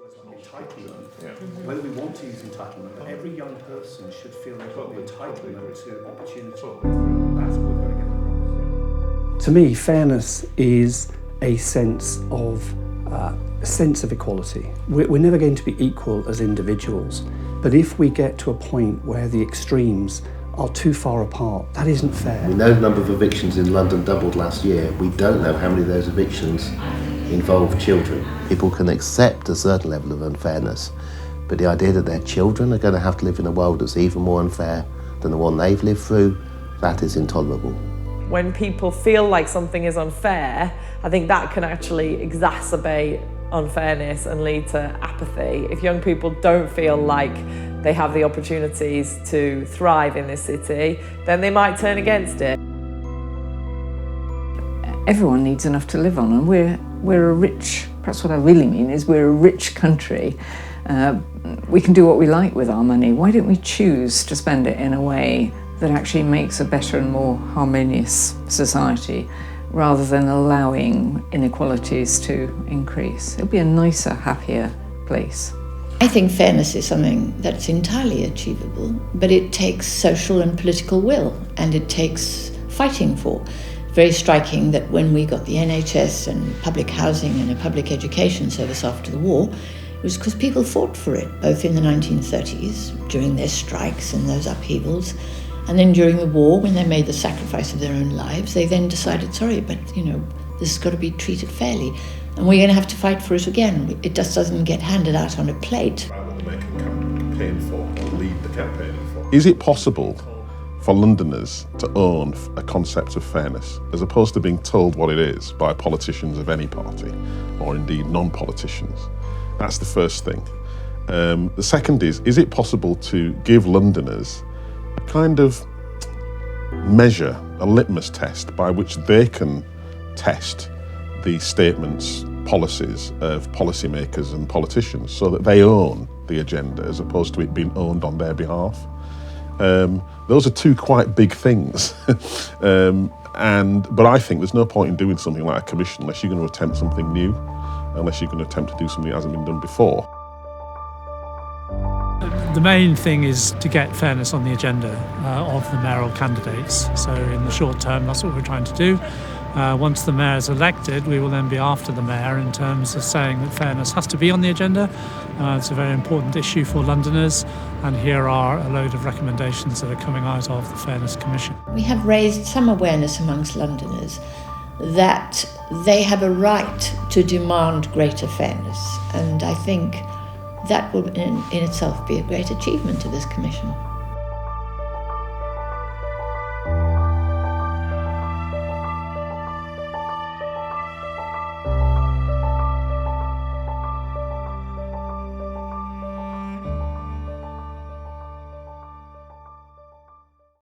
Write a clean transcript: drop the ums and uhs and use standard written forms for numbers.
Entitlement, whether we want to use entitlement, but every young person should feel they've got the entitlement to opportunity. That's what we've got to get across. To me, fairness is a sense of equality. We're never going to be equal as individuals, but if we get to a point where the extremes are too far apart, that isn't fair. We know the number of evictions in London doubled last year. We don't know how many of those evictions involve children. People can accept a certain level of unfairness, but the idea that their children are going to have to live in a world that's even more unfair than the one they've lived through, that is intolerable. When people feel like something is unfair, I think that can actually exacerbate unfairness and lead to apathy. If young people don't feel like they have the opportunities to thrive in this city, then they might turn against it. Everyone needs enough to live on, and we're a rich, perhaps what I really mean is we're a rich country. We can do what we like with our money. Why don't we choose to spend it in a way that actually makes a better and more harmonious society, rather than allowing inequalities to increase? It'll be a nicer, happier place. I think fairness is something that's entirely achievable, but it takes social and political will, and it takes fighting for. Very striking that when we got the NHS and public housing and a public education service after the war, it was because people fought for it, both in the 1930s, during their strikes and those upheavals, and then during the war, when they made the sacrifice of their own lives, they then decided, sorry, but this has got to be treated fairly, and we're going to have to fight for it again. It just doesn't get handed out on a plate. What they can campaign for, or lead the campaigning for. Is it possible for Londoners to own a concept of fairness, as opposed to being told what it is by politicians of any party, or indeed non-politicians? That's the first thing. The second is it possible to give Londoners a kind of measure, a litmus test by which they can test the statements, policies of policymakers and politicians, so that they own the agenda as opposed to it being owned on their behalf? Those are two quite big things, but I think there's no point in doing something like a commission unless you're going to attempt something new, unless you're going to attempt to do something that hasn't been done before. The main thing is to get fairness on the agenda of the mayoral candidates. So in the short term, that's what we're trying to do. Once the mayor is elected, we will then be after the mayor in terms of saying that fairness has to be on the agenda. It's a very important issue for Londoners, and here are a load of recommendations that are coming out of the Fairness Commission. We have raised some awareness amongst Londoners that they have a right to demand greater fairness, and I think that will in itself be a great achievement of this commission.